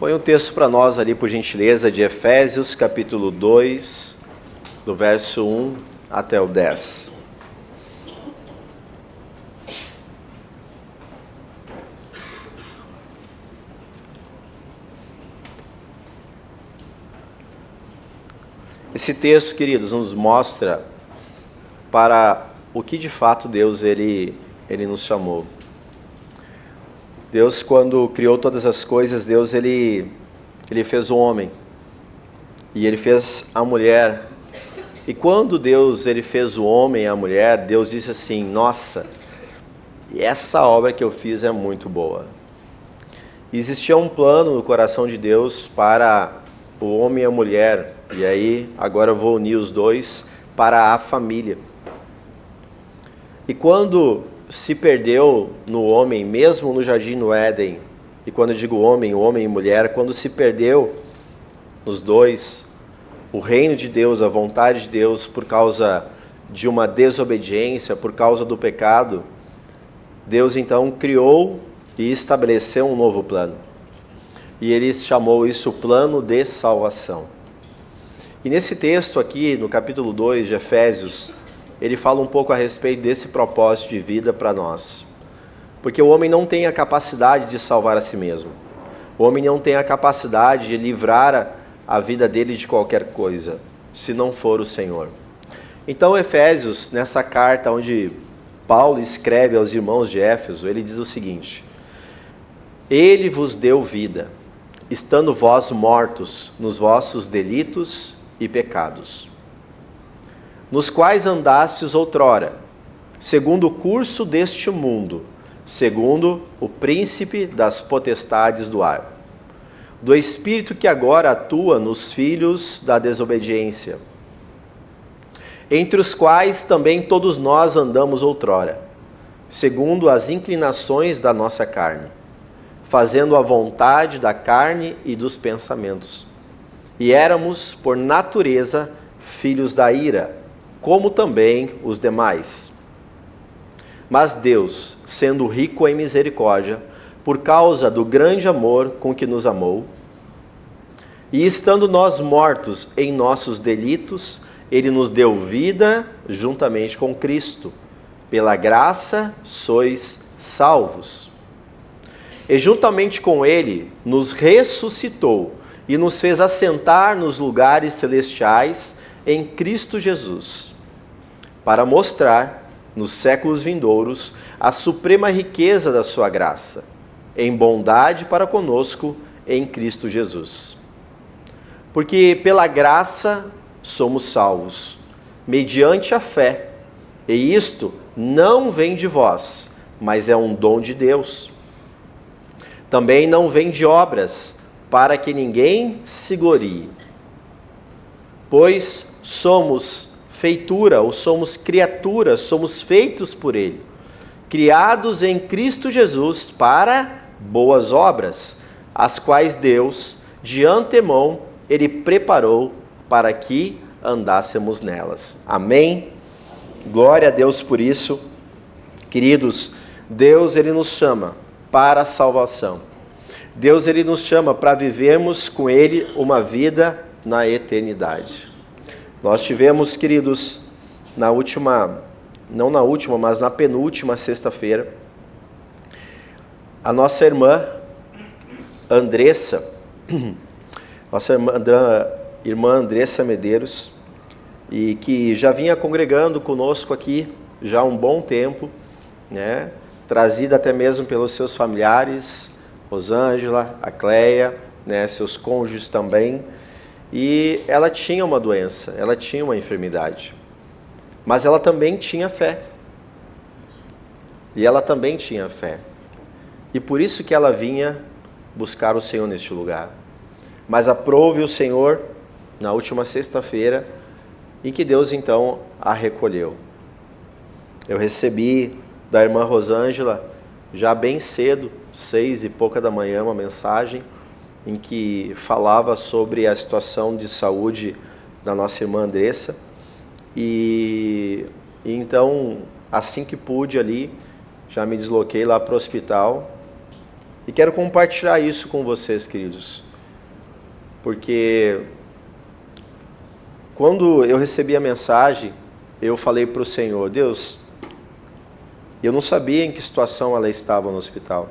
Põe um texto para nós ali, por gentileza, de Efésios, capítulo 2, do verso 1 até o 10. Esse texto, queridos, nos mostra para o que de fato Deus ele nos chamou. Deus, quando criou todas as coisas, Deus ele fez o homem e ele fez a mulher. E quando Deus ele fez o homem e a mulher, Deus disse assim: nossa, essa obra que eu fiz é muito boa. E existia um plano no coração de Deus para o homem e a mulher, e aí agora eu vou unir os dois para a família. E quando se perdeu no homem, mesmo no jardim do Éden, e quando eu digo homem e mulher, quando se perdeu nos dois, o reino de Deus, a vontade de Deus, por causa de uma desobediência, por causa do pecado, Deus então criou e estabeleceu um novo plano. E ele chamou isso plano de salvação. E nesse texto aqui, no capítulo 2 de Efésios, ele fala um pouco a respeito desse propósito de vida para nós. Porque o homem não tem a capacidade de salvar a si mesmo. O homem não tem a capacidade de livrar a vida dele de qualquer coisa, se não for o Senhor. Então, Efésios, nessa carta onde Paulo escreve aos irmãos de Éfeso, ele diz o seguinte: Ele vos deu vida, estando vós mortos nos vossos delitos e pecados, nos quais andastes outrora, segundo o curso deste mundo, segundo o príncipe das potestades do ar, do espírito que agora atua nos filhos da desobediência, entre os quais também todos nós andamos outrora, segundo as inclinações da nossa carne, fazendo a vontade da carne e dos pensamentos. E éramos, por natureza, filhos da ira, como também os demais. Mas Deus, sendo rico em misericórdia, por causa do grande amor com que nos amou, e estando nós mortos em nossos delitos, Ele nos deu vida juntamente com Cristo. Pela graça sois salvos. E juntamente com Ele nos ressuscitou e nos fez assentar nos lugares celestiais em Cristo Jesus, para mostrar, nos séculos vindouros, a suprema riqueza da sua graça, em bondade para conosco em Cristo Jesus. Porque pela graça somos salvos, mediante a fé, e isto não vem de vós, mas é um dom de Deus. Também não vem de obras, para que ninguém se glorie. Pois somos feitura, ou somos criaturas, somos feitos por Ele, criados em Cristo Jesus para boas obras, as quais Deus, de antemão, Ele preparou para que andássemos nelas. Amém? Glória a Deus por isso. Queridos, Deus Ele nos chama para a salvação. Deus Ele nos chama para vivermos com Ele uma vida na eternidade. Nós tivemos, queridos, não na última, mas na penúltima sexta-feira, a nossa irmã Andressa, irmã Andressa Medeiros, e que já vinha congregando conosco aqui já há um bom tempo, né? Trazida até mesmo pelos seus familiares, Rosângela, a Cleia, né? Seus cônjuges também. E ela tinha uma doença, ela tinha uma enfermidade, mas ela também tinha fé. E ela também tinha fé. E por isso que ela vinha buscar o Senhor neste lugar. Mas aprove o Senhor na última sexta-feira, e que Deus então a recolheu. Eu recebi da irmã Rosângela, já bem cedo, 6 e pouca da manhã, uma mensagem em que falava sobre a situação de saúde da nossa irmã Andressa. E então, assim que pude ali, já me desloquei lá para o hospital. E quero compartilhar isso com vocês, queridos. porque quando eu recebi a mensagem, eu falei para o Senhor, Deus, eu não sabia em que situação ela estava no hospital,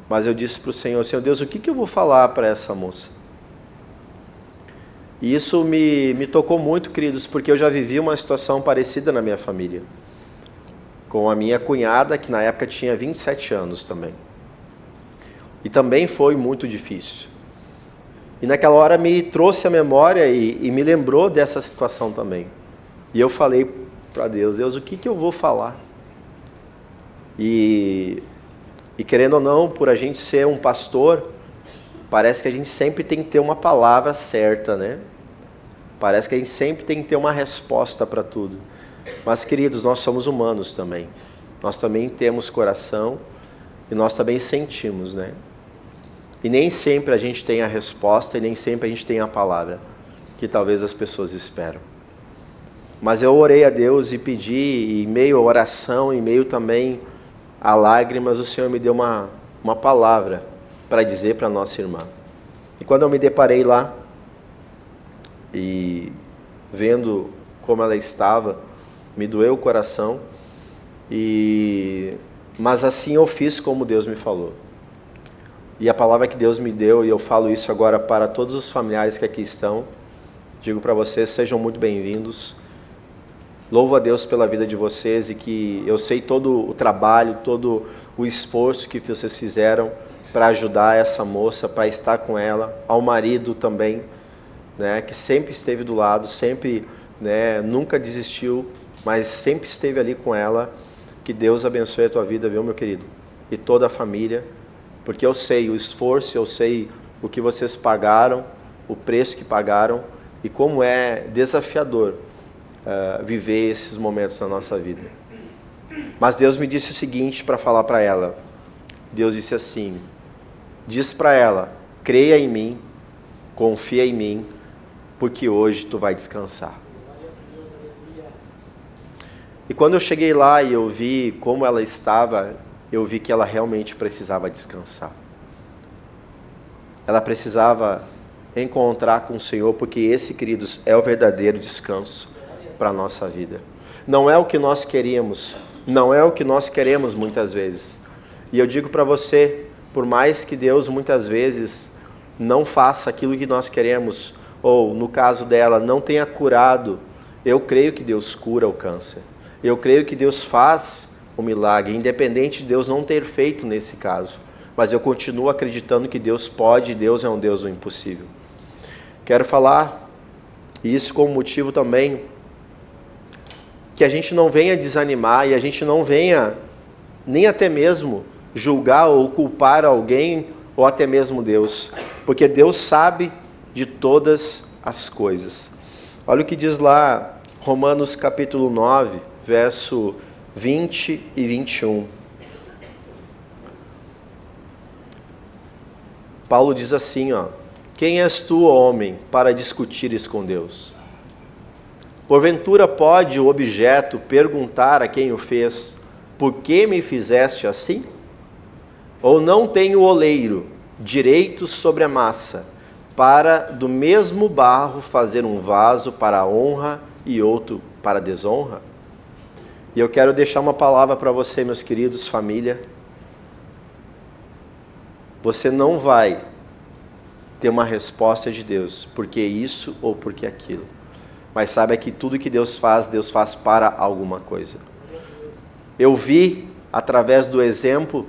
mas eu disse para o Senhor, Senhor Deus, o que eu vou falar para essa moça? E isso me tocou muito, queridos, porque eu já vivi uma situação parecida na minha família, com a minha cunhada, que na época tinha 27 anos também. E também foi muito difícil. E naquela hora me trouxe a memória e me lembrou dessa situação também. E eu falei para Deus, Deus, o que eu vou falar? E querendo ou não, por a gente ser um pastor, parece que a gente sempre tem que ter uma palavra certa, né? Parece que a gente sempre tem que ter uma resposta para tudo. Mas, queridos, nós somos humanos também. Nós também temos coração e nós também sentimos, né? E nem sempre a gente tem a resposta e nem sempre a gente tem a palavra que talvez as pessoas esperam. Mas eu orei a Deus e pedi, e em meio à oração, em meio também a lágrimas, o Senhor me deu uma palavra para dizer para a nossa irmã. E quando eu me deparei lá, e vendo como ela estava, me doeu o coração, mas assim eu fiz como Deus me falou. E a palavra que Deus me deu, e eu falo isso agora para todos os familiares que aqui estão, digo para vocês, sejam muito bem-vindos. Louvo a Deus pela vida de vocês e que eu sei todo o trabalho, todo o esforço que vocês fizeram para ajudar essa moça, para estar com ela, ao marido também, né, que sempre esteve do lado, sempre, né, nunca desistiu, mas sempre esteve ali com ela. Que Deus abençoe a tua vida, viu, meu querido? E toda a família, porque eu sei o esforço, eu sei o que vocês pagaram, o preço que pagaram e como é desafiador viver esses momentos na nossa vida. Mas Deus me disse o seguinte para falar para ela. Deus disse assim, diz para ela, creia em mim, confia em mim, porque hoje tu vai descansar. E quando eu cheguei lá e eu vi como ela estava, eu vi que ela realmente precisava descansar. Ela precisava encontrar com o Senhor, porque esse, queridos, é o verdadeiro descanso para a nossa vida. Não é o que nós queríamos, não é o que nós queremos muitas vezes. E eu digo para você, por mais que Deus muitas vezes não faça aquilo que nós queremos, ou no caso dela, não tenha curado, eu creio que Deus cura o câncer. Eu creio que Deus faz o milagre, independente de Deus não ter feito nesse caso. Mas eu continuo acreditando que Deus pode, Deus é um Deus do impossível. Quero falar isso como motivo também, que a gente não venha desanimar e a gente não venha nem até mesmo julgar ou culpar alguém ou até mesmo Deus, porque Deus sabe de todas as coisas. Olha o que diz lá Romanos capítulo 9, verso 20 e 21. Paulo diz assim, ó, quem és tu, homem, para discutires com Deus? Porventura pode o objeto perguntar a quem o fez, por que me fizeste assim? Ou não tem o oleiro direito sobre a massa, para do mesmo barro fazer um vaso para a honra e outro para a desonra? E eu quero deixar uma palavra para você, meus queridos, família. Você não vai ter uma resposta de Deus, porque isso ou porque aquilo. Mas saiba que tudo que Deus faz para alguma coisa. Eu vi, através do exemplo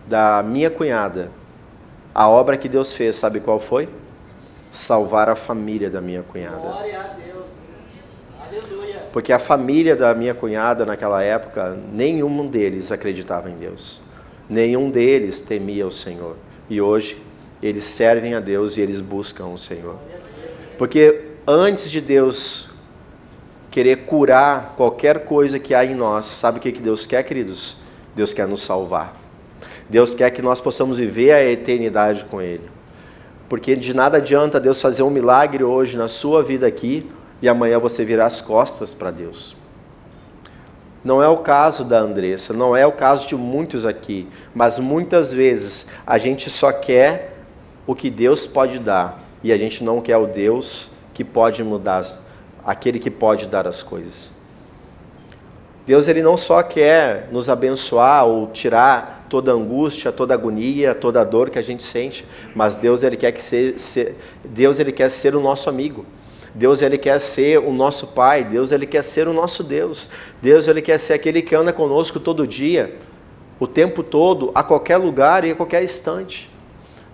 da minha cunhada, a obra que Deus fez, sabe qual foi? Salvar a família da minha cunhada. Glória a Deus. Aleluia. Porque a família da minha cunhada naquela época, nenhum deles acreditava em Deus. Nenhum deles temia o Senhor. E hoje, eles servem a Deus e eles buscam o Senhor. Porque antes de Deus querer curar qualquer coisa que há em nós, sabe o que Deus quer, queridos? Deus quer nos salvar. Deus quer que nós possamos viver a eternidade com Ele. Porque de nada adianta Deus fazer um milagre hoje na sua vida aqui e amanhã você virar as costas para Deus. Não é o caso da Andressa, não é o caso de muitos aqui, mas muitas vezes a gente só quer o que Deus pode dar e a gente não quer o Deus que pode mudar, aquele que pode dar as coisas. Deus, ele não só quer nos abençoar ou tirar toda angústia, toda agonia, toda dor que a gente sente, mas Deus, ele quer Deus, ele quer ser o nosso amigo. Deus, ele quer ser o nosso Pai. Deus, ele quer ser o nosso Deus. Deus, ele quer ser aquele que anda conosco todo dia, o tempo todo, a qualquer lugar e a qualquer instante.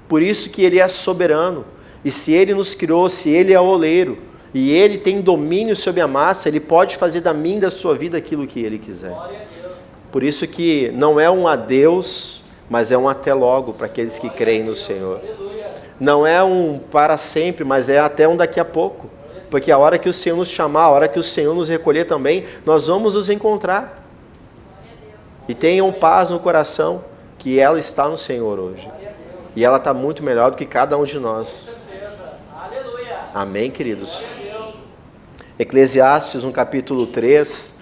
Por isso que ele é soberano. E se ele nos criou, se ele é o oleiro, e ele tem domínio sobre a massa, ele pode fazer da minha e da sua vida aquilo que ele quiser. Por isso que não é um adeus, mas é um até logo para aqueles que creem no Senhor. Não é um para sempre, mas é até um daqui a pouco. Porque a hora que o Senhor nos chamar, a hora que o Senhor nos recolher também, nós vamos nos encontrar. E tenham paz no coração, que ela está no Senhor hoje. E ela está muito melhor do que cada um de nós. Amém, queridos? Eclesiastes, no capítulo 3,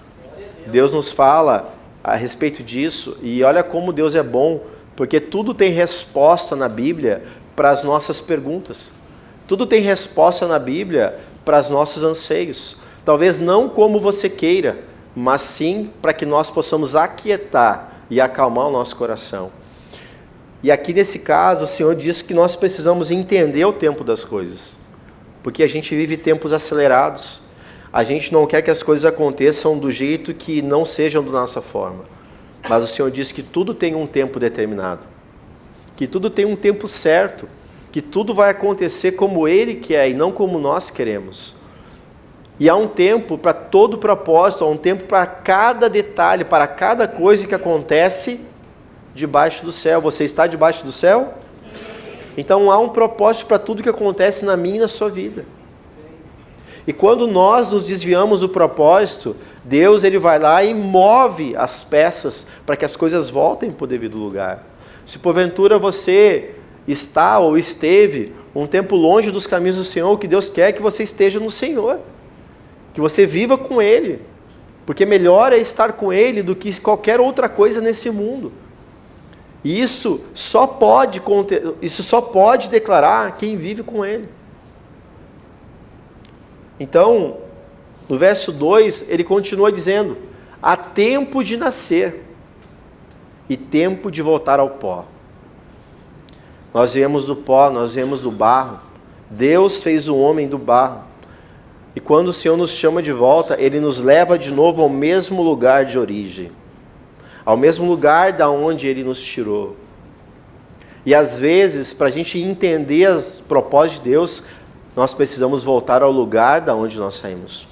Deus nos fala a respeito disso, e olha como Deus é bom, porque tudo tem resposta na Bíblia para as nossas perguntas. Tudo tem resposta na Bíblia para os nossos anseios. Talvez não como você queira, mas sim para que nós possamos aquietar e acalmar o nosso coração. E aqui nesse caso, o Senhor diz que nós precisamos entender o tempo das coisas, porque a gente vive tempos acelerados. A gente não quer que as coisas aconteçam do jeito que não sejam da nossa forma. Mas o Senhor diz que tudo tem um tempo determinado. Que tudo tem um tempo certo. Que tudo vai acontecer como Ele quer e não como nós queremos. E há um tempo para todo propósito, há um tempo para cada detalhe, para cada coisa que acontece debaixo do céu. Você está debaixo do céu? Então há um propósito para tudo que acontece na minha e na sua vida. E quando nós nos desviamos do propósito, Deus, ele vai lá e move as peças para que as coisas voltem para o devido lugar. Se porventura você está ou esteve um tempo longe dos caminhos do Senhor, o que Deus quer é que você esteja no Senhor, que você viva com Ele, porque melhor é estar com Ele do que qualquer outra coisa nesse mundo. E isso só pode declarar quem vive com Ele. Então, no verso 2, ele continua dizendo: há tempo de nascer e tempo de voltar ao pó. Nós viemos do pó, nós viemos do barro. Deus fez o homem do barro. E quando o Senhor nos chama de volta, Ele nos leva de novo ao mesmo lugar de origem, ao mesmo lugar da onde Ele nos tirou. E às vezes, para a gente entender os propósitos de Deus, nós precisamos voltar ao lugar da onde nós saímos.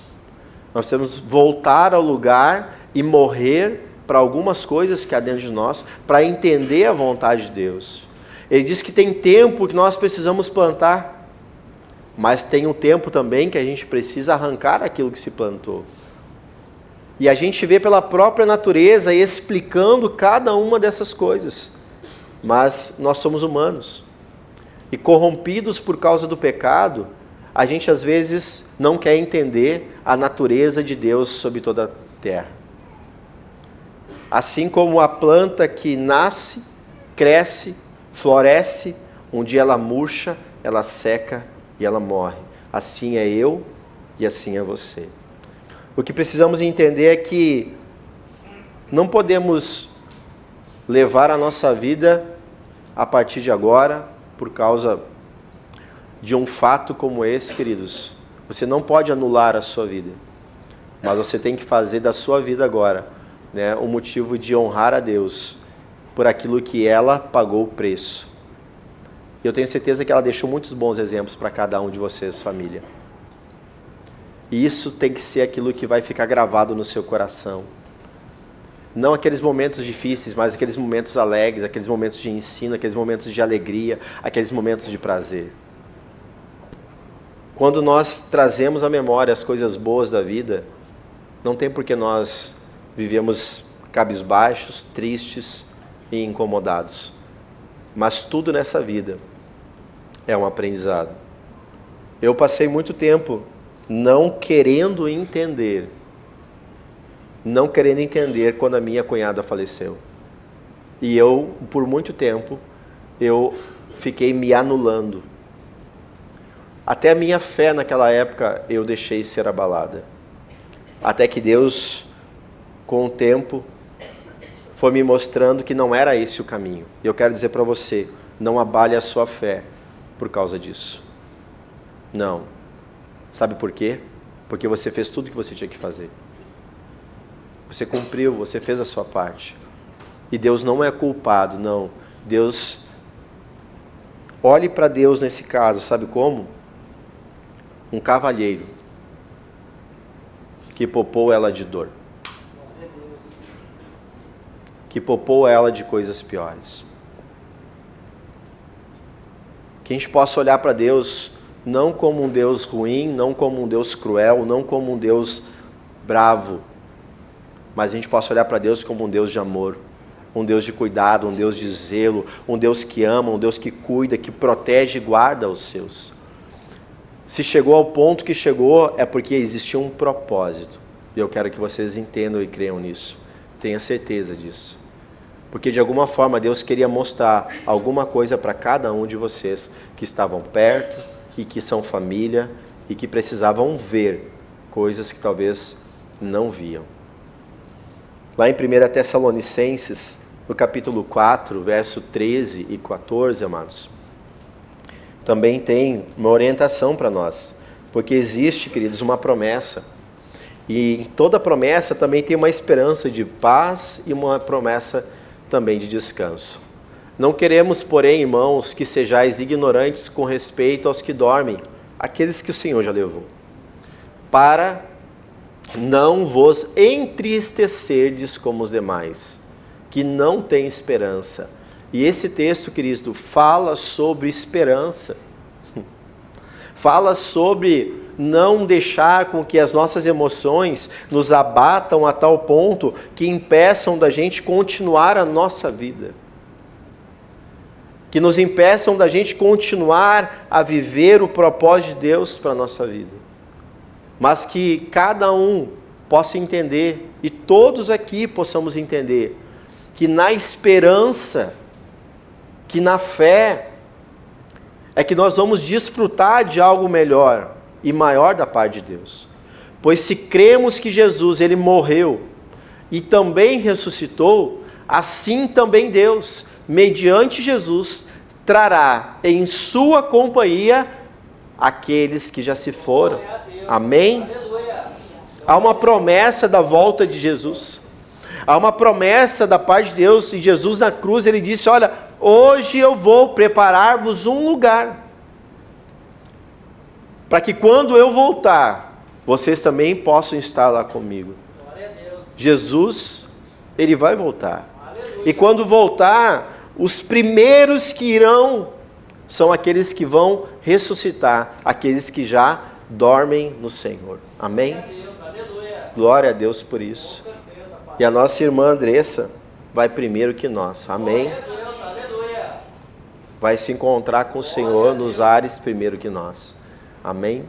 Nós precisamos voltar ao lugar e morrer para algumas coisas que há dentro de nós, para entender a vontade de Deus. Ele diz que tem tempo que nós precisamos plantar, mas tem um tempo também que a gente precisa arrancar aquilo que se plantou. E a gente vê pela própria natureza explicando cada uma dessas coisas. Mas nós somos humanos. E corrompidos por causa do pecado, a gente às vezes não quer entender a natureza de Deus sobre toda a terra. Assim como a planta que nasce, cresce, floresce, um dia ela murcha, ela seca e ela morre. Assim é eu e assim é você. O que precisamos entender é que não podemos levar a nossa vida a partir de agora por causa de um fato como esse, queridos. Você não pode anular a sua vida, mas você tem que fazer da sua vida agora, né, um motivo de honrar a Deus por aquilo que ela pagou o preço. E eu tenho certeza que ela deixou muitos bons exemplos para cada um de vocês, família. E isso tem que ser aquilo que vai ficar gravado no seu coração. Não aqueles momentos difíceis, mas aqueles momentos alegres, aqueles momentos de ensino, aqueles momentos de alegria, aqueles momentos de prazer. Quando nós trazemos à memória as coisas boas da vida, não tem por que nós vivemos cabisbaixos, tristes e incomodados. Mas tudo nessa vida é um aprendizado. Eu passei muito tempo não querendo entender quando a minha cunhada faleceu. E eu, por muito tempo, eu fiquei me anulando. Até a minha fé naquela época eu deixei ser abalada. Até que Deus, com o tempo, foi me mostrando que não era esse o caminho. E eu quero dizer para você, não abale a sua fé por causa disso. Não. Sabe por quê? Porque você fez tudo o que você tinha que fazer. Você cumpriu, você fez a sua parte. E Deus não é culpado, não. Deus, olhe para Deus nesse caso, sabe como? Um cavalheiro que poupou ela de dor. Que poupou ela de coisas piores. Que a gente possa olhar para Deus não como um Deus ruim, não como um Deus cruel, não como um Deus bravo, mas a gente possa olhar para Deus como um Deus de amor, um Deus de cuidado, um Deus de zelo, um Deus que ama, um Deus que cuida, que protege e guarda os seus. Se chegou ao ponto que chegou, é porque existia um propósito. E eu quero que vocês entendam e creiam nisso. Tenha certeza disso. Porque de alguma forma Deus queria mostrar alguma coisa para cada um de vocês que estavam perto e que são família e que precisavam ver coisas que talvez não viam. Lá em 1 Tessalonicenses, no capítulo 4, verso 13 e 14, amados, também tem uma orientação para nós. Porque existe, queridos, uma promessa. E em toda promessa também tem uma esperança de paz e uma promessa também de descanso. Não queremos, porém, irmãos, que sejais ignorantes com respeito aos que dormem, aqueles que o Senhor já levou, para não vos entristecerdes como os demais, que não têm esperança. E esse texto, querido, fala sobre esperança. Fala sobre não deixar com que as nossas emoções nos abatam a tal ponto que impeçam da gente continuar a nossa vida. Que nos impeçam da gente continuar a viver o propósito de Deus para a nossa vida. Mas que cada um possa entender, e todos aqui possamos entender, que na esperança, que na fé, é que nós vamos desfrutar de algo melhor e maior da parte de Deus. Pois se cremos que Jesus, ele morreu e também ressuscitou, assim também Deus, mediante Jesus, trará em sua companhia aqueles que já se foram. Amém? Há uma promessa da volta de Jesus. Há uma promessa da parte de Deus. E Jesus na cruz, ele disse, olha, hoje eu vou preparar-vos um lugar, para que quando eu voltar, vocês também possam estar lá comigo. Jesus, ele vai voltar. E quando voltar, os primeiros que irão são aqueles que vão ressuscitar, aqueles que já dormem no Senhor. Amém? Glória a Deus por isso. E a nossa irmã Andressa vai primeiro que nós. Amém? Vai se encontrar com o Senhor nos ares primeiro que nós. Amém?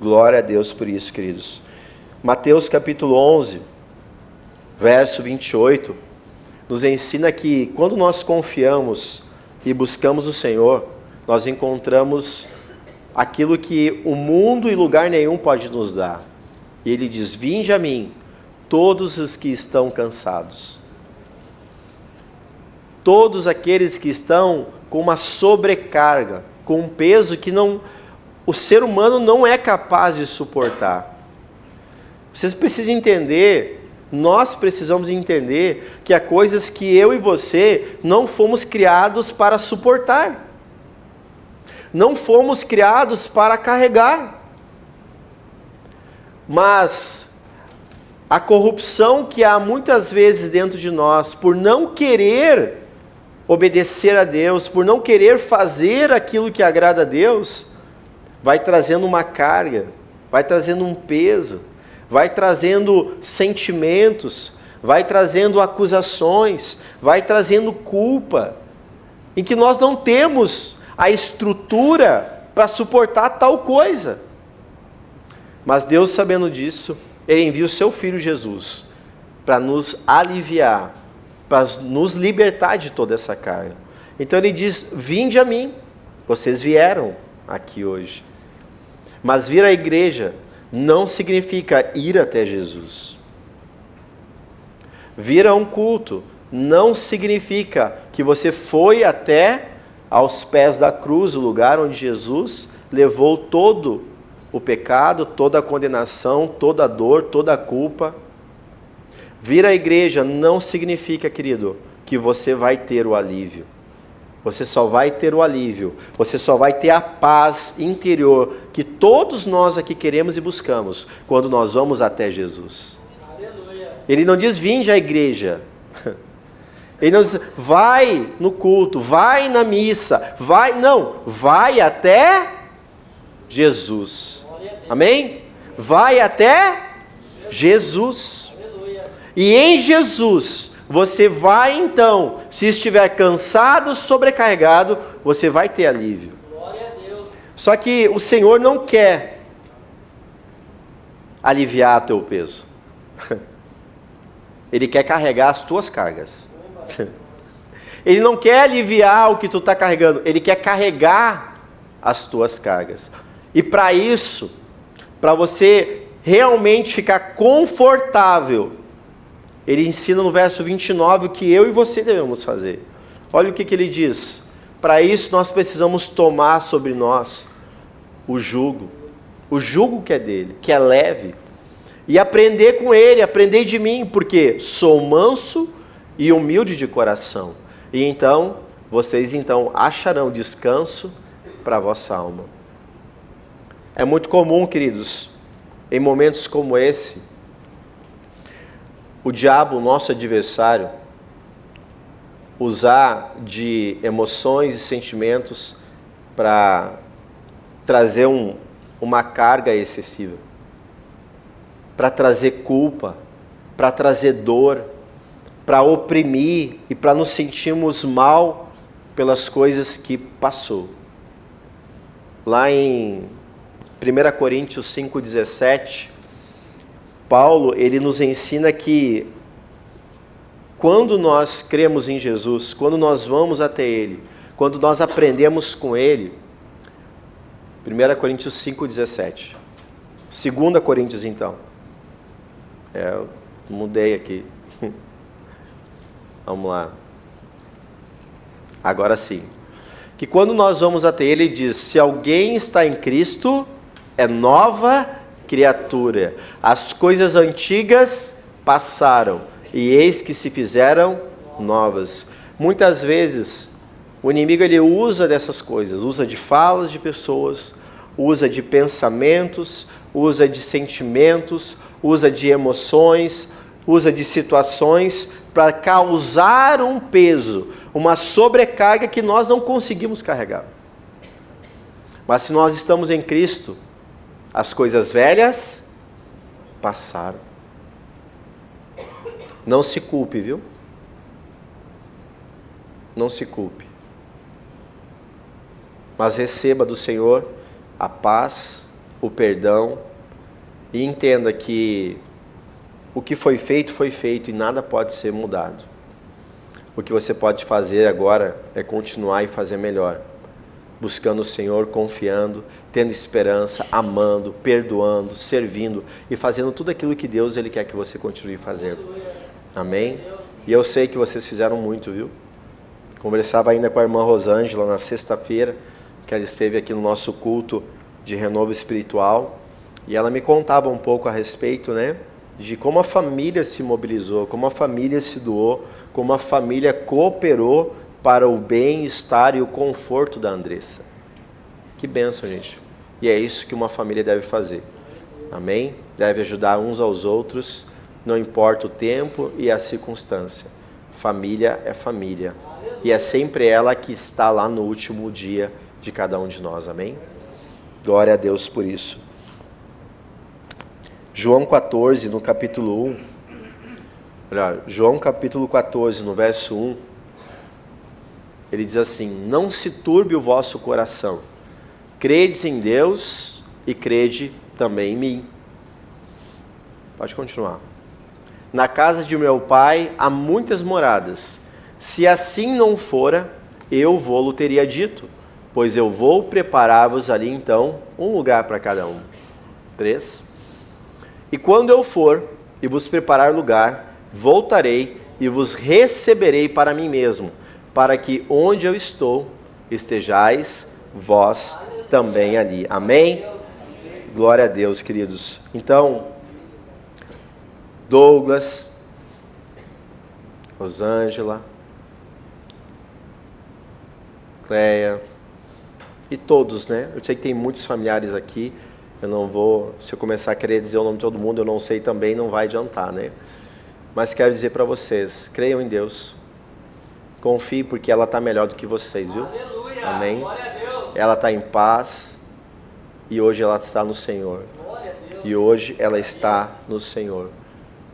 Glória a Deus por isso, queridos. Mateus capítulo 11, verso 28, nos ensina que quando nós confiamos e buscamos o Senhor, nós encontramos aquilo que o mundo e lugar nenhum pode nos dar. E ele diz, vinde a mim, todos os que estão cansados. Todos aqueles que estão com uma sobrecarga, com um peso que o ser humano não é capaz de suportar. Vocês precisam entender, nós precisamos entender que há coisas que eu e você não fomos criados para suportar. Não fomos criados para carregar. Mas a corrupção que há muitas vezes dentro de nós, por não querer obedecer a Deus, por não querer fazer aquilo que agrada a Deus, vai trazendo uma carga, vai trazendo um peso, vai trazendo sentimentos, vai trazendo acusações, vai trazendo culpa, em que nós não temos a estrutura para suportar tal coisa. Mas Deus, sabendo disso, ele envia o seu Filho Jesus para nos aliviar, para nos libertar de toda essa carga. Então ele diz, vinde a mim, vocês vieram, aqui hoje. Mas vir à igreja não significa ir até Jesus. Vir a um culto não significa que você foi até aos pés da cruz, o lugar onde Jesus levou todo o pecado, toda a condenação, toda a dor, toda a culpa. Vir à igreja não significa, querido, que você vai ter o alívio. Você só vai ter o alívio, você só vai ter a paz interior que todos nós aqui queremos e buscamos quando nós vamos até Jesus. Aleluia. Ele não diz vinde à igreja. Ele não diz vai no culto, vai na missa, vai até Jesus. Amém? Vai até Jesus. Aleluia. E em Jesus, você vai então, se estiver cansado, sobrecarregado, você vai ter alívio. Glória a Deus. Só que o Senhor não quer aliviar teu peso. Ele quer carregar as tuas cargas. Ele não quer aliviar o que tu está carregando, ele quer carregar as tuas cargas. E para isso, para você realmente ficar confortável, ele ensina no verso 29 o que eu e você devemos fazer. Olha o que ele diz. Para isso nós precisamos tomar sobre nós o jugo que é dele, que é leve, e aprender com ele, aprender de mim, porque sou manso e humilde de coração. E então, vocês acharão descanso para a vossa alma. É muito comum, queridos, em momentos como esse, o diabo, nosso adversário, usar de emoções e sentimentos para trazer uma carga excessiva, para trazer culpa, para trazer dor, para oprimir e para nos sentirmos mal pelas coisas que passou. Lá em 1 Coríntios 5,17, Paulo, ele nos ensina que quando nós cremos em Jesus, quando nós vamos até Ele, quando nós aprendemos com Ele, 1 Coríntios 5,17, 2 Coríntios então, eu mudei aqui, vamos lá, agora sim, que quando nós vamos até Ele, ele diz, se alguém está em Cristo, é nova criatura, as coisas antigas passaram, e eis que se fizeram novas. Muitas vezes, o inimigo ele usa dessas coisas, usa de falas de pessoas, usa de pensamentos, usa de sentimentos, usa de emoções, usa de situações para causar um peso, uma sobrecarga que nós não conseguimos carregar. Mas se nós estamos em Cristo, as coisas velhas passaram. Não se culpe, viu? Não se culpe. Mas receba do Senhor a paz, o perdão, e entenda que o que foi feito e nada pode ser mudado. O que você pode fazer agora é continuar e fazer melhor, buscando o Senhor, confiando, tendo esperança, amando, perdoando, servindo e fazendo tudo aquilo que Deus ele quer que você continue fazendo. Amém? E eu sei que vocês fizeram muito, viu? Conversava ainda com a irmã Rosângela na sexta-feira, que ela esteve aqui no nosso culto de renovo espiritual, e ela me contava um pouco a respeito, né, de como a família se mobilizou, como a família se doou, como a família cooperou para o bem-estar e o conforto da Andressa. Que bênção, gente. E é isso que uma família deve fazer. Amém? Deve ajudar uns aos outros, não importa o tempo e a circunstância. Família é família. E é sempre ela que está lá no último dia de cada um de nós. Amém? Glória a Deus por isso. João 14, no capítulo 1. Olha, João capítulo 14, no verso 1. Ele diz assim: não se turbe o vosso coração. Credes em Deus e crede também em mim. Pode continuar. Na casa de meu pai há muitas moradas. Se assim não fora, eu vô-lo teria dito, pois eu vou preparar-vos ali então um lugar para cada um. 3. E quando eu for e vos preparar lugar, voltarei e vos receberei para mim mesmo, para que onde eu estou, estejais vós também ali. Amém? Glória a Deus, queridos. Então, Douglas, Rosângela, Cleia e todos, né? Eu sei que tem muitos familiares aqui. Eu não vou, se eu começar a querer dizer o nome de todo mundo, eu não sei também, não vai adiantar, né? Mas quero dizer para vocês, creiam em Deus. Confie, porque ela está melhor do que vocês, viu? Aleluia. Amém? Glória a Deus. Ela está em paz e hoje ela está no Senhor. Glória a Deus. E hoje ela está no Senhor,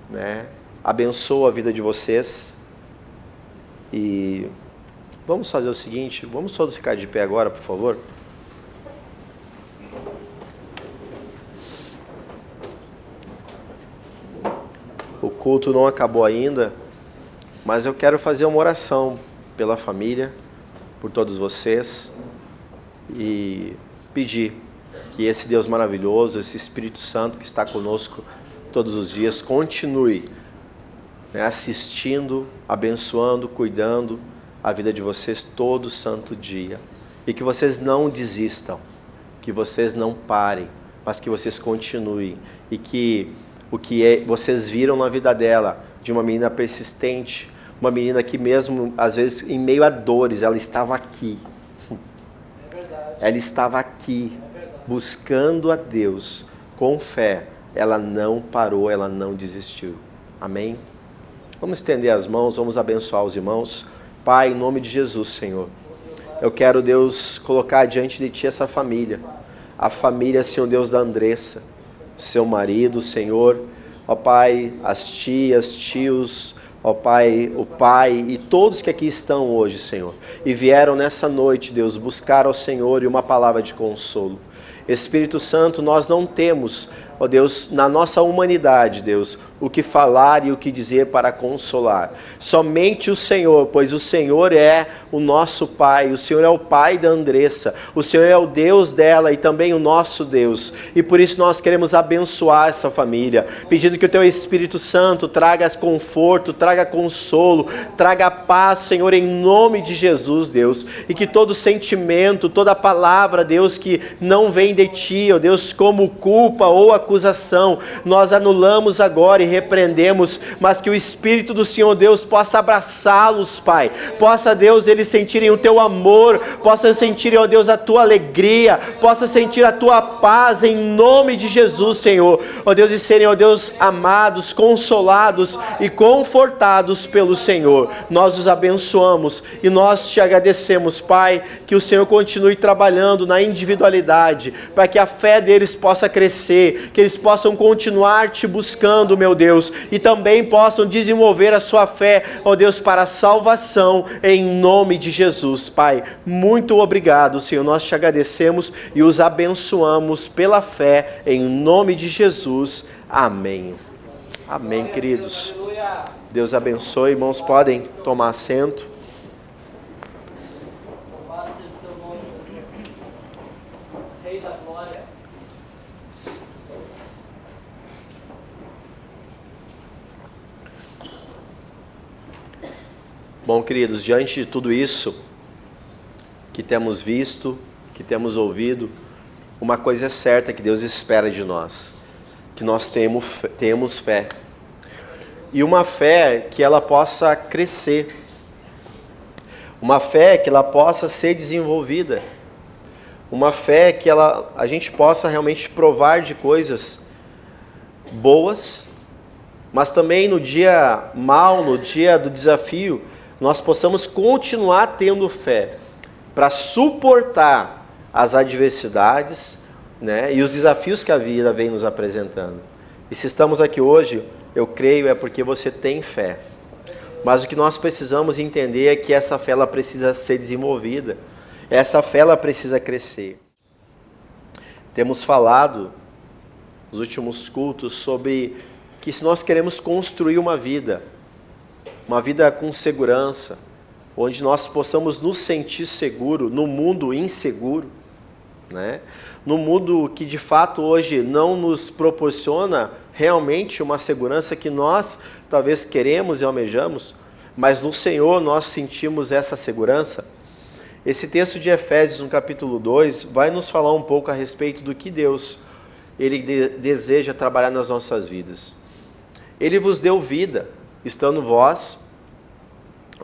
né? Abençoa a vida de vocês. E vamos fazer o seguinte, vamos todos ficar de pé agora, por favor. O culto não acabou ainda, mas eu quero fazer uma oração pela família, por todos vocês, e pedir que esse Deus maravilhoso, esse Espírito Santo que está conosco todos os dias, continue, né, assistindo, abençoando, cuidando a vida de vocês todo santo dia. E que vocês não desistam, que vocês não parem, mas que vocês continuem. E que vocês viram na vida dela, de uma menina persistente, uma menina que mesmo, às vezes, em meio a dores, ela estava aqui. É verdade. Ela estava aqui, buscando a Deus, com fé. Ela não parou, ela não desistiu. Amém? Vamos estender as mãos, vamos abençoar os irmãos. Pai, em nome de Jesus, Senhor, eu quero, Deus, colocar diante de Ti essa família. A família, Senhor Deus, da Andressa, seu marido, Senhor, ó Pai, as tias, tios, ó Pai, o pai e todos que aqui estão hoje, Senhor, e vieram nessa noite, Deus, buscar ao Senhor e uma palavra de consolo. Espírito Santo, nós não temos, ó Deus, na nossa humanidade, Deus, o que falar e o que dizer para consolar. Somente o Senhor, pois o Senhor é o nosso Pai, o Senhor é o Pai da Andressa, o Senhor é o Deus dela e também o nosso Deus. E por isso nós queremos abençoar essa família, pedindo que o Teu Espírito Santo traga conforto, traga consolo, traga paz, Senhor, em nome de Jesus, Deus. E que todo sentimento, toda palavra, Deus, que não vem de Ti, ó Deus, como culpa ou acusação, nós anulamos agora e repreendemos, mas que o Espírito do Senhor Deus possa abraçá-los, Pai, possa, Deus, eles sentirem o Teu amor, possa sentirem, ó Deus, a Tua alegria, possa sentir a Tua paz em nome de Jesus, Senhor, ó Deus, e serem, ó Deus, amados, consolados e confortados pelo Senhor. Nós os abençoamos e nós Te agradecemos, Pai, que o Senhor continue trabalhando na individualidade, para que a fé deles possa crescer, que eles possam continuar Te buscando, meu Deus, e também possam desenvolver a sua fé, ó Deus, para a salvação, em nome de Jesus, Pai. Muito obrigado, Senhor, nós Te agradecemos e os abençoamos pela fé, em nome de Jesus. Amém. Amém, queridos. Deus abençoe, irmãos, podem tomar assento. Louvado seja o Teu nome, Deus. Rei da glória. Bom, queridos, diante de tudo isso que temos visto, que temos ouvido, uma coisa é certa que Deus espera de nós, que nós temos fé. E uma fé que ela possa crescer, uma fé que ela possa ser desenvolvida, uma fé que a gente possa realmente provar de coisas boas, mas também no dia mau, no dia do desafio, nós possamos continuar tendo fé para suportar as adversidades, né, e os desafios que a vida vem nos apresentando. E se estamos aqui hoje, eu creio, é porque você tem fé. Mas o que nós precisamos entender é que essa fé ela precisa ser desenvolvida. Essa fé ela precisa crescer. Temos falado nos últimos cultos sobre que se nós queremos construir uma vida com segurança, onde nós possamos nos sentir seguro no mundo inseguro, né? No mundo que de fato hoje não nos proporciona realmente uma segurança que nós talvez queremos e almejamos, mas no Senhor nós sentimos essa segurança. Esse texto de Efésios, no capítulo 2, vai nos falar um pouco a respeito do que Deus Ele deseja trabalhar nas nossas vidas. Ele vos deu vida, estando vós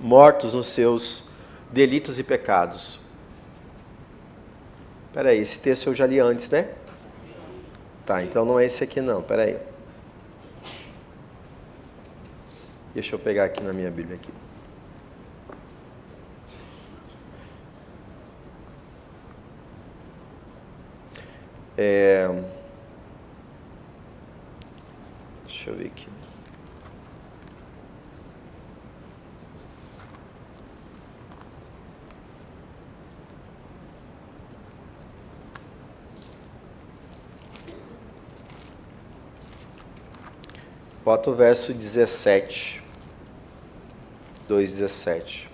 mortos nos seus delitos e pecados. Espera aí, esse texto eu já li antes, né? Tá, então não é esse aqui não, espera aí. Deixa eu pegar aqui na minha Bíblia aqui. Deixa eu ver aqui. Bota o verso 17. 2:17.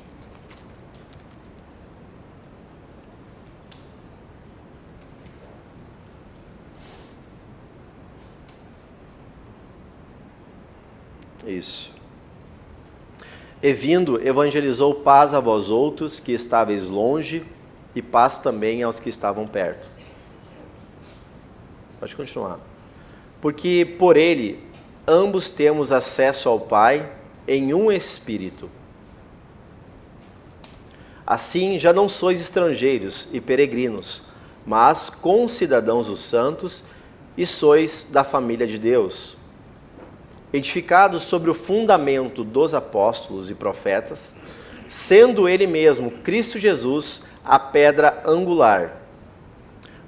Isso. E vindo, evangelizou paz a vós outros que estáveis longe, e paz também aos que estavam perto. Pode continuar. Porque por ele ambos temos acesso ao Pai em um Espírito. Assim já não sois estrangeiros e peregrinos, mas concidadãos dos santos, e sois da família de Deus, edificados sobre o fundamento dos apóstolos e profetas, sendo ele mesmo, Cristo Jesus, a pedra angular,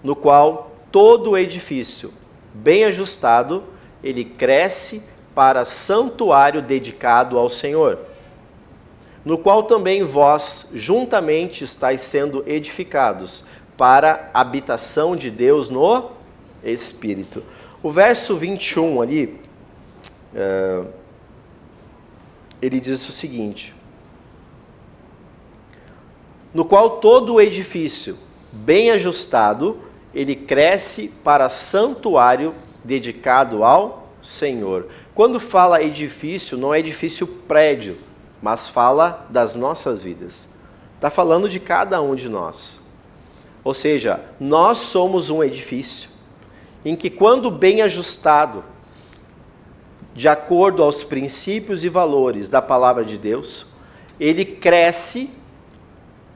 no qual todo o edifício, bem ajustado, ele cresce para santuário dedicado ao Senhor, no qual também vós juntamente estáis sendo edificados para a habitação de Deus no Espírito. O verso 21 ali, ele diz o seguinte: no qual todo o edifício, bem ajustado, ele cresce para santuário dedicado ao Senhor. Quando fala edifício, não é edifício prédio, mas fala das nossas vidas. Está falando de cada um de nós. Ou seja, nós somos um edifício em que, quando bem ajustado, de acordo aos princípios e valores da palavra de Deus, ele cresce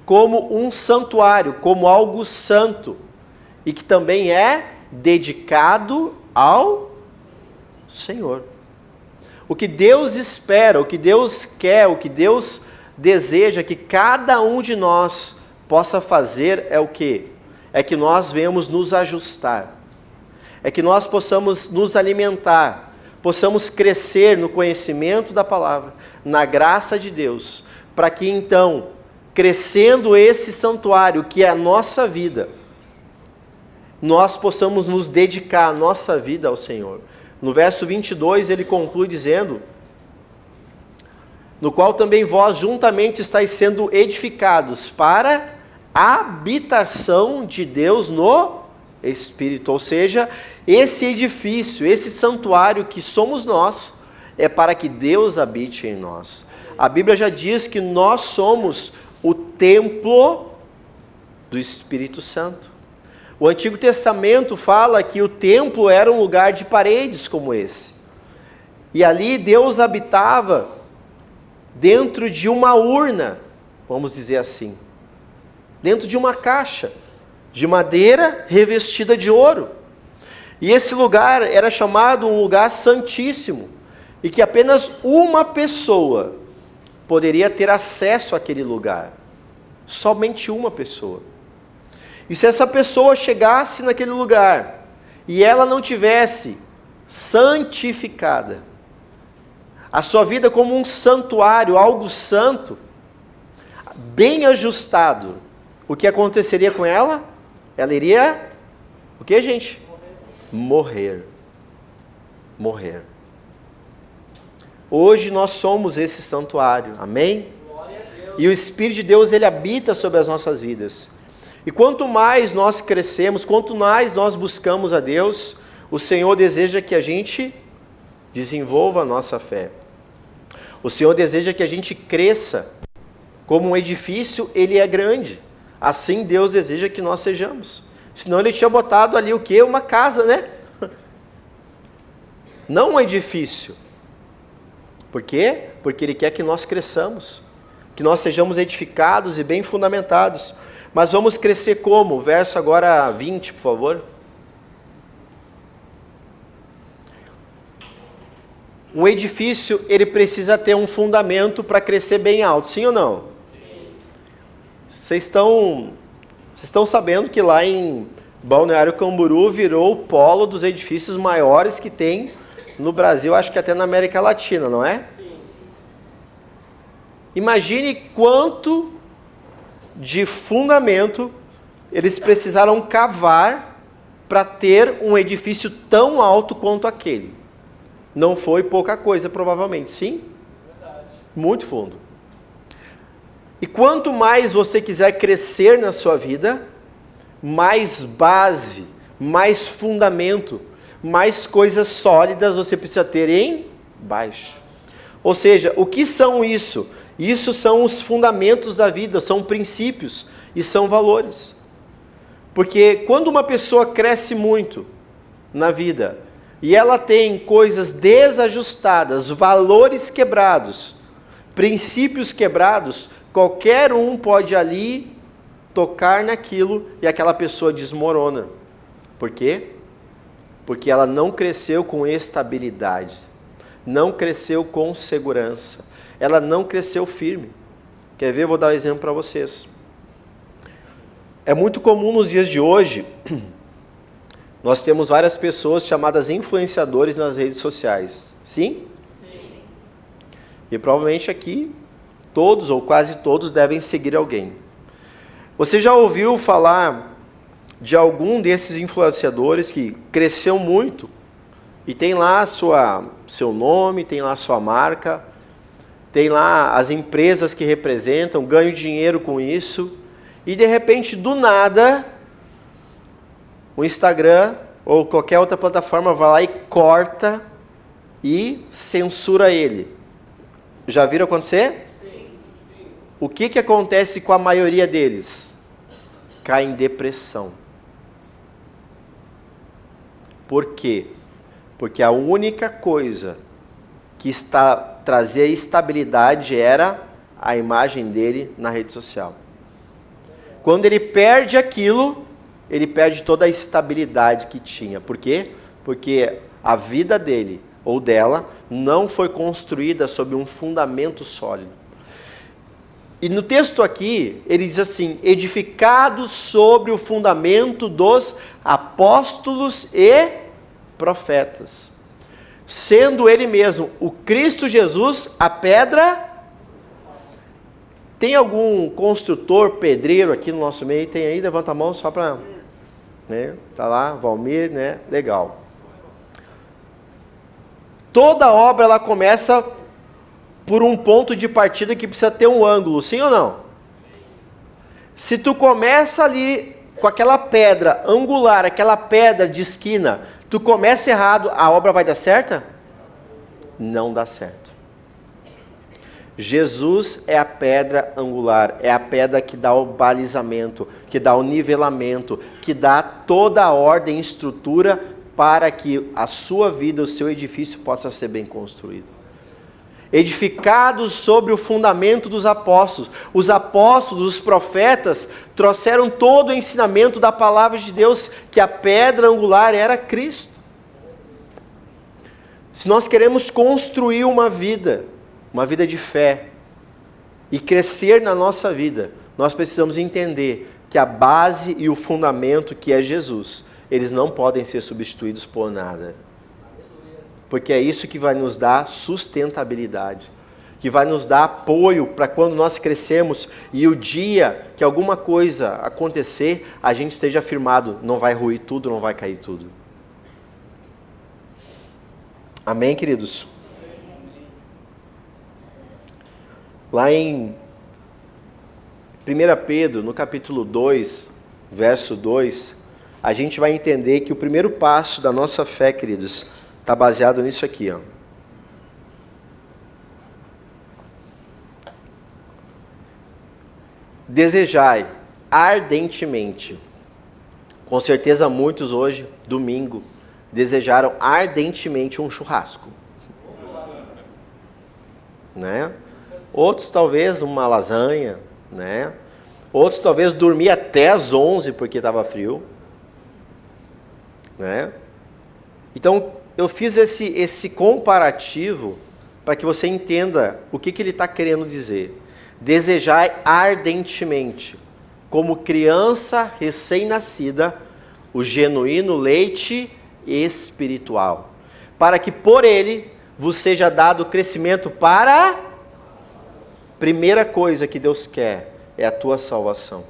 como um santuário, como algo santo, e que também é dedicado ao Senhor. O que Deus espera, o que Deus quer, o que Deus deseja que cada um de nós possa fazer é o quê? É que nós venhamos nos ajustar, é que nós possamos nos alimentar, possamos crescer no conhecimento da palavra, na graça de Deus, para que então, crescendo esse santuário que é a nossa vida, nós possamos nos dedicar a nossa vida ao Senhor. No verso 22 ele conclui dizendo: no qual também vós juntamente estáis sendo edificados para a habitação de Deus no Espírito. Ou seja, esse edifício, esse santuário que somos nós, é para que Deus habite em nós. A Bíblia já diz que nós somos o templo do Espírito Santo. O Antigo Testamento fala que o templo era um lugar de paredes como esse. E ali Deus habitava dentro de uma urna, vamos dizer assim, dentro de uma caixa de madeira revestida de ouro. E esse lugar era chamado um lugar santíssimo, e que apenas uma pessoa poderia ter acesso àquele lugar. Somente uma pessoa. E se essa pessoa chegasse naquele lugar e ela não tivesse santificada, a sua vida como um santuário, algo santo, bem ajustado, o que aconteceria com ela? Ela iria, o que, gente? Morrer. Morrer. Hoje nós somos esse santuário, amém? E o Espírito de Deus, ele habita sobre as nossas vidas. E quanto mais nós crescemos, quanto mais nós buscamos a Deus, o Senhor deseja que a gente desenvolva a nossa fé. O Senhor deseja que a gente cresça. Como um edifício, ele é grande. Assim Deus deseja que nós sejamos. Senão ele tinha botado ali o quê? Uma casa, né? Não um edifício. Por quê? Porque ele quer que nós cresçamos. Que nós sejamos edificados e bem fundamentados. Mas vamos crescer como? Verso agora 20, por favor. Um edifício, ele precisa ter um fundamento para crescer bem alto, sim ou não? Sim. Vocês estão sabendo que lá em Balneário Camboriú virou o polo dos edifícios maiores que tem no Brasil, acho que até na América Latina, não é? Sim. Imagine quanto de fundamento eles precisaram cavar para ter um edifício tão alto quanto aquele. Não foi pouca coisa, provavelmente, sim? Verdade. Muito fundo. E quanto mais você quiser crescer na sua vida, mais base, mais fundamento, mais coisas sólidas você precisa ter embaixo. Ou seja, o que são isso? Isso são os fundamentos da vida, são princípios e são valores. Porque quando uma pessoa cresce muito na vida e ela tem coisas desajustadas, valores quebrados, princípios quebrados, qualquer um pode ali tocar naquilo e aquela pessoa desmorona. Por quê? Porque ela não cresceu com estabilidade, não cresceu com segurança, ela não cresceu firme. Quer ver? Vou dar um exemplo para vocês. É muito comum nos dias de hoje, nós temos várias pessoas chamadas influenciadores nas redes sociais. Sim? Sim. E provavelmente aqui, todos ou quase todos devem seguir alguém. Você já ouviu falar de algum desses influenciadores que cresceu muito e tem lá seu nome, tem lá sua marca, tem lá as empresas que representam, ganham dinheiro com isso, e de repente, do nada, o Instagram ou qualquer outra plataforma vai lá e corta e censura ele. Já viram acontecer? Sim. O que acontece com a maioria deles? Cai em depressão. Por quê? Porque a única coisa que trazia estabilidade era a imagem dele na rede social. Quando ele perde aquilo, ele perde toda a estabilidade que tinha. Por quê? Porque a vida dele ou dela não foi construída sobre um fundamento sólido. E no texto aqui, ele diz assim: edificados sobre o fundamento dos apóstolos e profetas, sendo ele mesmo, o Cristo Jesus, a pedra. Tem algum construtor, pedreiro aqui no nosso meio? Tem aí? Levanta a mão só para... Né? Tá lá, Valmir, né? Legal. Toda obra, ela começa por um ponto de partida que precisa ter um ângulo, sim ou não? Se tu começa ali com aquela pedra angular, aquela pedra de esquina, tu começa errado, a obra vai dar certo? Não dá certo. Jesus é a pedra angular, é a pedra que dá o balizamento, que dá o nivelamento, que dá toda a ordem e estrutura para que a sua vida, o seu edifício possa ser bem construído. Edificados sobre o fundamento dos apóstolos. Os apóstolos, os profetas, trouxeram todo o ensinamento da palavra de Deus, que a pedra angular era Cristo. Se nós queremos construir uma vida de fé, e crescer na nossa vida, nós precisamos entender que a base e o fundamento, que é Jesus, eles não podem ser substituídos por nada. Porque é isso que vai nos dar sustentabilidade, que vai nos dar apoio para quando nós crescemos e o dia que alguma coisa acontecer, a gente esteja firmado, não vai ruir tudo, não vai cair tudo. Amém, queridos? Lá em 1 Pedro, no capítulo 2, verso 2, a gente vai entender que o primeiro passo da nossa fé, queridos, está baseado nisso aqui, ó. Desejai ardentemente. Com certeza muitos hoje, domingo, desejaram ardentemente um churrasco. Né? Outros talvez uma lasanha, né? Outros talvez dormir até as 11 porque estava frio, né? Então eu fiz esse comparativo para que você entenda o que ele está querendo dizer. Desejai ardentemente, como criança recém-nascida, o genuíno leite espiritual, para que por ele vos seja dado crescimento para... Primeira coisa que Deus quer é a tua salvação.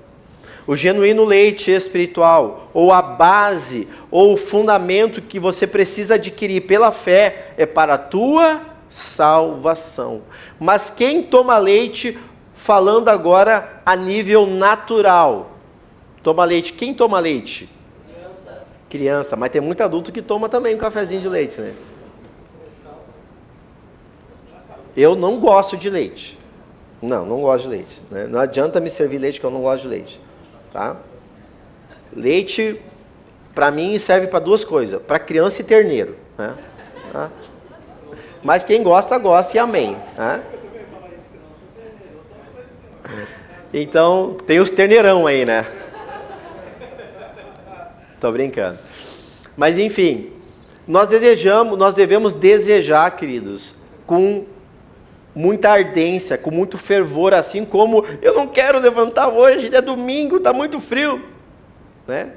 O genuíno leite espiritual, ou a base, ou o fundamento que você precisa adquirir pela fé, é para a tua salvação. Mas quem toma leite, falando agora a nível natural, toma leite, quem toma leite? Criança, mas tem muito adulto que toma também um cafezinho de leite, né? Eu não gosto de leite. Não gosto de leite, né? Não adianta me servir leite que eu não gosto de leite, tá? Leite, para mim, serve para duas coisas, para criança e terneiro, né? Tá? Mas quem gosta, gosta e amém, né? Então, tem os terneirão aí, né? Tô brincando. Mas enfim, nós devemos desejar, queridos, com muita ardência, com muito fervor, assim como eu não quero levantar hoje, é domingo, está muito frio, né?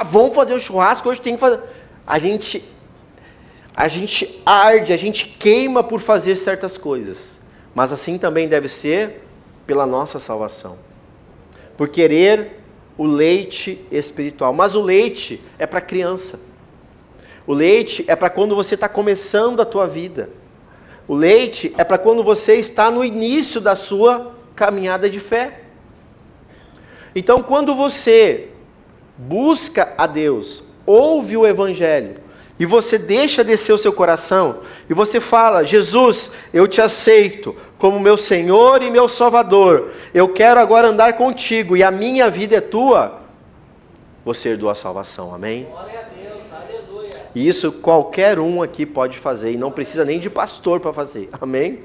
Vamos fazer um churrasco, hoje tem que fazer. A gente arde, a gente queima por fazer certas coisas, mas assim também deve ser pela nossa salvação, por querer o leite espiritual. Mas o leite é para criança, o leite é para quando você está começando a tua vida. O leite é para quando você está no início da sua caminhada de fé. Então, quando você busca a Deus, ouve o Evangelho, e você deixa descer o seu coração, e você fala: Jesus, eu te aceito como meu Senhor e meu Salvador, eu quero agora andar contigo, e a minha vida é tua, você herdou a salvação, amém? Glória a Deus, aleluia. E isso qualquer um aqui pode fazer, e não precisa nem de pastor para fazer, amém?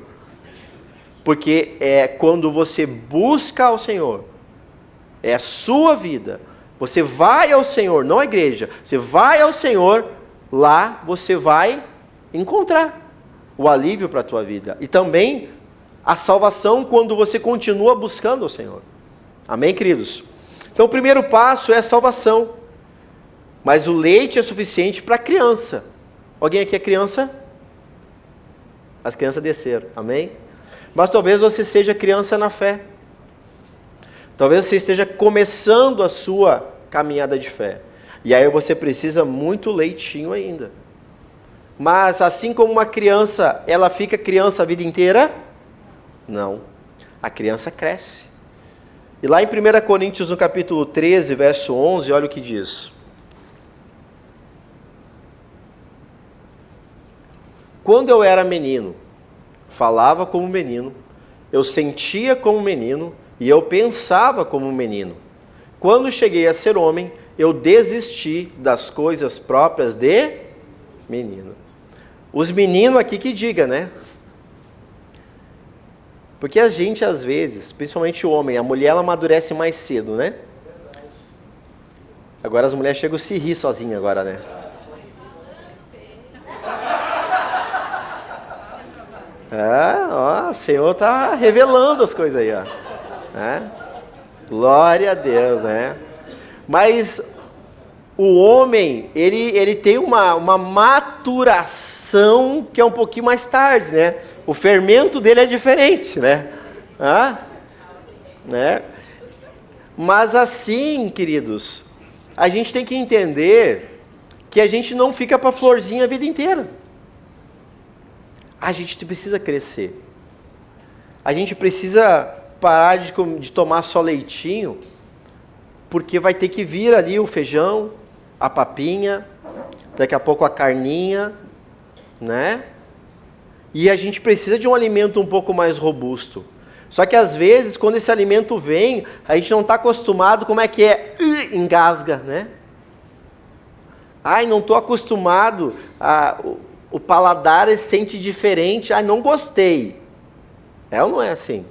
Porque é quando você busca ao Senhor, é a sua vida, você vai ao Senhor, não à igreja, você vai ao Senhor, lá você vai encontrar o alívio para a tua vida, e também a salvação quando você continua buscando ao Senhor, amém, queridos? Então o primeiro passo é a salvação. Mas o leite é suficiente para a criança. Alguém aqui é criança? As crianças desceram, amém? Mas talvez você seja criança na fé. Talvez você esteja começando a sua caminhada de fé. E aí você precisa muito leitinho ainda. Mas assim como uma criança, ela fica criança a vida inteira? Não. A criança cresce. E lá em 1 Coríntios, no capítulo 13, verso 11, olha o que diz. Quando eu era menino, falava como menino, eu sentia como menino e eu pensava como menino. Quando cheguei a ser homem, eu desisti das coisas próprias de menino. Os meninos aqui que diga, né? Porque a gente às vezes, principalmente o homem, a mulher ela amadurece mais cedo, né? Agora as mulheres chegam a se rir sozinhas agora, né? O Senhor está revelando as coisas aí, ó. Glória a Deus, né? Mas o homem, ele tem uma maturação que é um pouquinho mais tarde, né? O fermento dele é diferente, né? Né? Mas assim, queridos, a gente tem que entender que a gente não fica para florzinha a vida inteira. A gente precisa crescer. A gente precisa parar de tomar só leitinho, porque vai ter que vir ali o feijão, a papinha, daqui a pouco a carninha, né? E a gente precisa de um alimento um pouco mais robusto. Só que às vezes, quando esse alimento vem, a gente não está acostumado, como é que é? Engasga, né? Ai, não estou acostumado, o paladar sente diferente, ai, não gostei. É ou não é assim?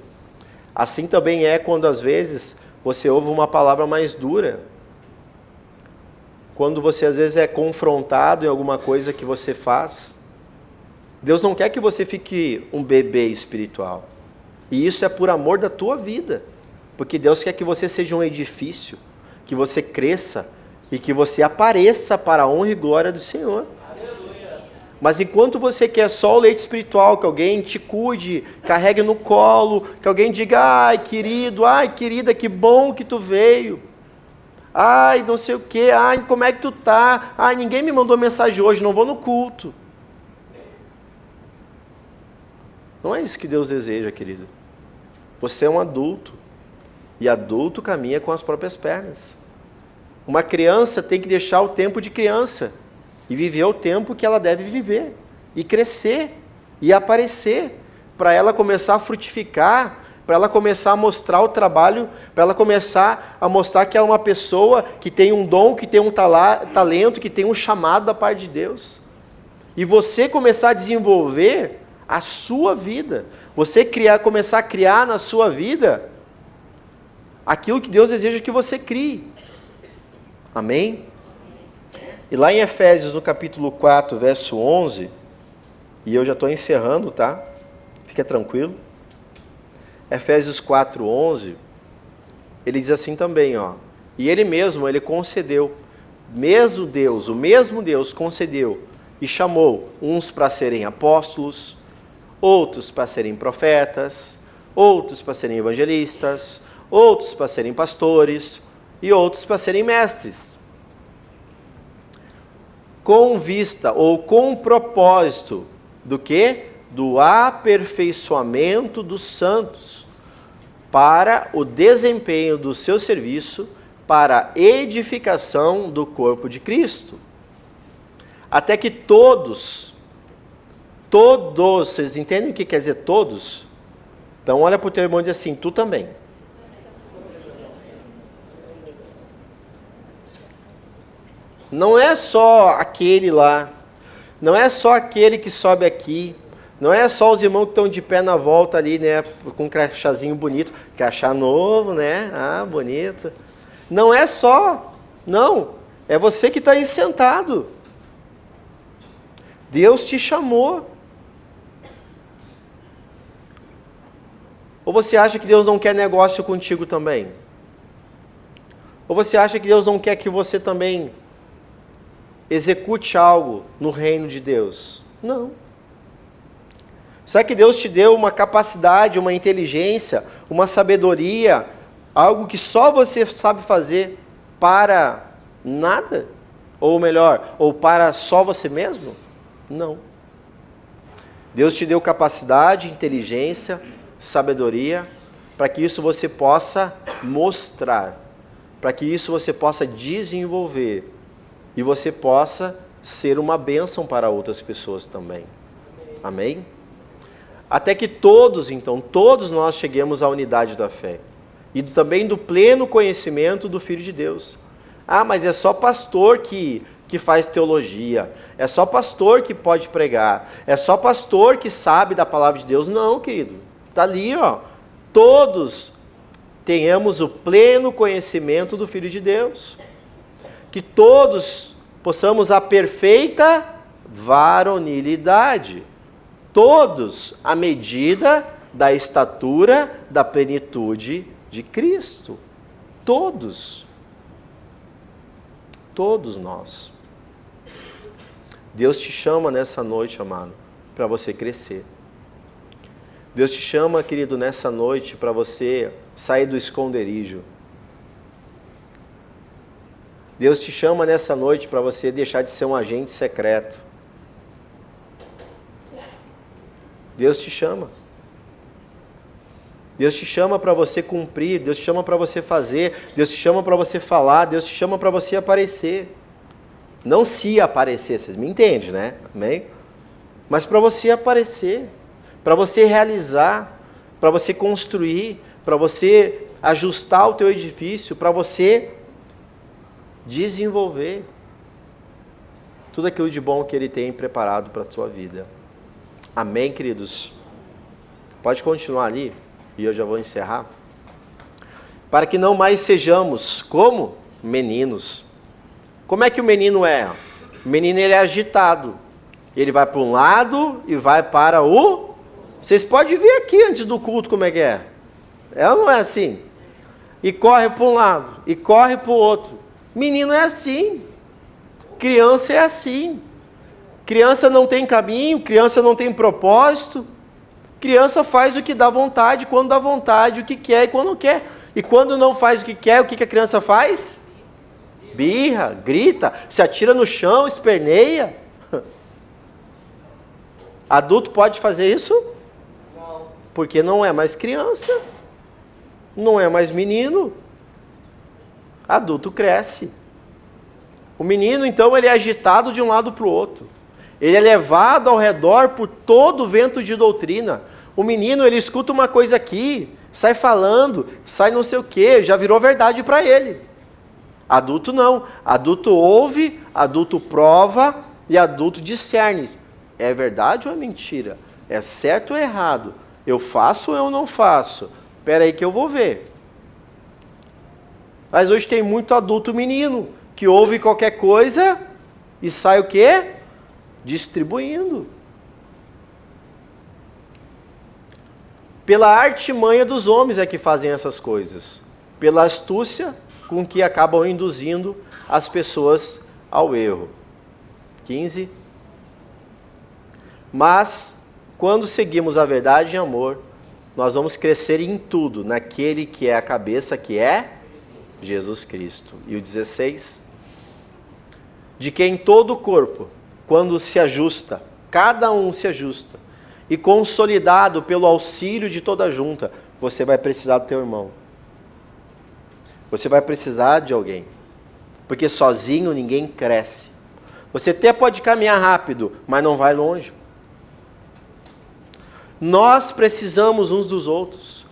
Assim também é quando às vezes você ouve uma palavra mais dura. Quando você às vezes é confrontado em alguma coisa que você faz. Deus não quer que você fique um bebê espiritual. E isso é por amor da tua vida. Porque Deus quer que você seja um edifício, que você cresça e que você apareça para a honra e glória do Senhor. Aleluia. Mas enquanto você quer só o leite espiritual, que alguém te cuide, carregue no colo, que alguém diga, ai querido, ai querida, que bom que tu veio. Ai, não sei o quê, ai, como é que tu tá? Ai, ninguém me mandou mensagem hoje, não vou no culto. Não é isso que Deus deseja, querido. Você é um adulto. E adulto caminha com as próprias pernas. Uma criança tem que deixar o tempo de criança. E viver o tempo que ela deve viver. E crescer. E aparecer. Para ela começar a frutificar. Para ela começar a mostrar o trabalho. Para ela começar a mostrar que é uma pessoa que tem um dom, que tem um talento, que tem um chamado da parte de Deus. E você começar a desenvolver a sua vida. Você começar a criar na sua vida aquilo que Deus deseja que você crie. Amém? E lá em Efésios, no capítulo 4, verso 11, e eu já estou encerrando, tá? Fica tranquilo. Efésios 4, 11, ele diz assim também, ó. E ele mesmo, ele concedeu, o mesmo Deus concedeu e chamou uns para serem apóstolos, outros para serem profetas, outros para serem evangelistas, outros para serem pastores e outros para serem mestres. Com vista ou com propósito do quê? Do aperfeiçoamento dos santos, para o desempenho do seu serviço, para a edificação do corpo de Cristo. Até que todos, vocês entendem o que quer dizer todos? Então olha para o teu irmão e diz assim, tu também. Não é só aquele lá, não é só aquele que sobe aqui, não é só os irmãos que estão de pé na volta ali, né, com um crachazinho bonito, crachá novo, né, bonito. Não é só, não, é você que está aí sentado. Deus te chamou. Ou você acha que Deus não quer negócio contigo também? Ou você acha que Deus não quer que você também execute algo no reino de Deus? Não. Será que Deus te deu uma capacidade, uma inteligência, uma sabedoria, algo que só você sabe fazer para nada? Ou melhor, ou para só você mesmo? Não. Deus te deu capacidade, inteligência, sabedoria, para que isso você possa mostrar, para que isso você possa desenvolver e você possa ser uma bênção para outras pessoas também. Amém? Até que todos nós cheguemos à unidade da fé e também do pleno conhecimento do Filho de Deus. Mas é só pastor que faz teologia, é só pastor que pode pregar, é só pastor que sabe da palavra de Deus. Não, querido. Está ali, ó. Todos tenhamos o pleno conhecimento do Filho de Deus. Que todos possamos a perfeita varonilidade. Todos à medida da estatura da plenitude de Cristo. Todos. Todos nós. Deus te chama nessa noite, amado, para você crescer. Deus te chama, querido, nessa noite para você sair do esconderijo. Deus te chama nessa noite para você deixar de ser um agente secreto. Deus te chama. Deus te chama para você cumprir, Deus te chama para você fazer, Deus te chama para você falar, Deus te chama para você aparecer. Não se aparecer, vocês me entendem, né? Amém? Mas para você aparecer, para você realizar, para você construir, para você ajustar o teu edifício, para você desenvolver tudo aquilo de bom que Ele tem preparado para a tua vida. Amém, queridos? Pode continuar ali, e eu já vou encerrar. Para que não mais sejamos como meninos. Como é que o menino é? O menino, ele é agitado. Ele vai para um lado e vai para o... Vocês podem ver aqui antes do culto como é que é. É ou não é assim? E corre para um lado, e corre para o outro. Menino é assim. Criança é assim. Criança não tem caminho, criança não tem propósito. Criança faz o que dá vontade, quando dá vontade, o que quer e quando quer. E quando não faz o que quer, o que a criança faz? Birra, grita, se atira no chão, esperneia. Adulto pode fazer isso? Não. Porque não é mais criança, não é mais menino. Adulto cresce. O menino, então, ele é agitado de um lado para o outro. Ele é levado ao redor por todo o vento de doutrina. O menino, ele escuta uma coisa aqui, sai falando, sai não sei o quê, já virou verdade para ele. Adulto não. Adulto ouve, adulto prova e adulto discerne. É verdade ou é mentira? É certo ou errado? Eu faço ou eu não faço? Espera aí que eu vou ver. Mas hoje tem muito adulto menino que ouve qualquer coisa e sai o quê? Distribuindo. Pela artimanha dos homens é que fazem essas coisas. Pela astúcia com que acabam induzindo as pessoas ao erro. 15. Mas, quando seguimos a verdade em amor, nós vamos crescer em tudo, naquele que é a cabeça, que é Jesus Cristo. E o 16. De quem todo o corpo, quando se ajusta, cada um se ajusta, e consolidado pelo auxílio de toda a junta, você vai precisar do teu irmão. Você vai precisar de alguém. Porque sozinho ninguém cresce. Você até pode caminhar rápido, mas não vai longe. Nós precisamos uns dos outros.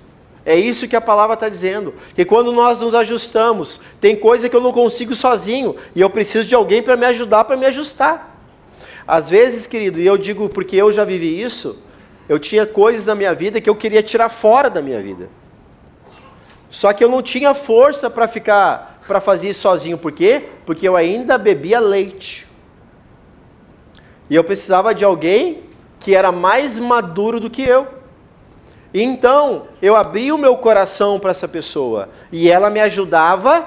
É isso que a palavra está dizendo. Que quando nós nos ajustamos, tem coisa que eu não consigo sozinho, e eu preciso de alguém para me ajudar, para me ajustar. Às vezes, querido, e eu digo porque eu já vivi isso, eu tinha coisas na minha vida que eu queria tirar fora da minha vida. Só que eu não tinha força para fazer isso sozinho. Por quê? Porque eu ainda bebia leite. E eu precisava de alguém que era mais maduro do que eu. Então, eu abri o meu coração para essa pessoa. E ela me ajudava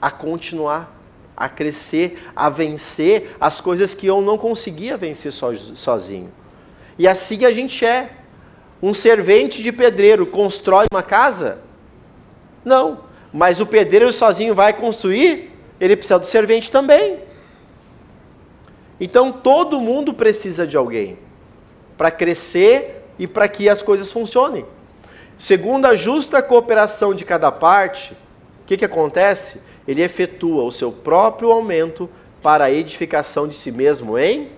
a continuar, a crescer, a vencer as coisas que eu não conseguia vencer sozinho. E assim a gente é. Um servente de pedreiro constrói uma casa? Não. Mas o pedreiro sozinho vai construir? Ele precisa do servente também. Então todo mundo precisa de alguém para crescer e para que as coisas funcionem. Segundo a justa cooperação de cada parte, o que acontece? Ele efetua o seu próprio aumento para a edificação de si mesmo em...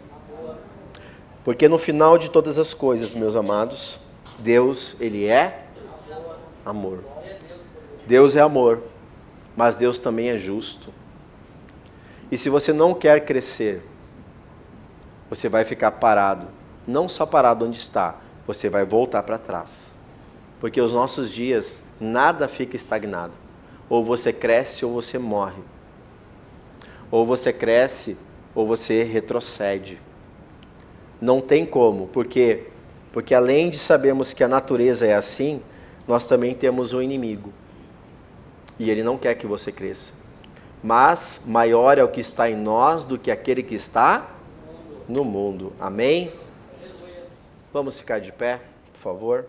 Porque no final de todas as coisas, meus amados, Deus, Ele é amor. Deus é amor, mas Deus também é justo. E se você não quer crescer, você vai ficar parado. Não só parado onde está, você vai voltar para trás. Porque os nossos dias, nada fica estagnado. Ou você cresce ou você morre. Ou você cresce ou você retrocede. Não tem como. Por quê? Porque além de sabermos que a natureza é assim, nós também temos um inimigo. E ele não quer que você cresça. Mas maior é o que está em nós do que aquele que está no mundo. Amém? Vamos ficar de pé, por favor.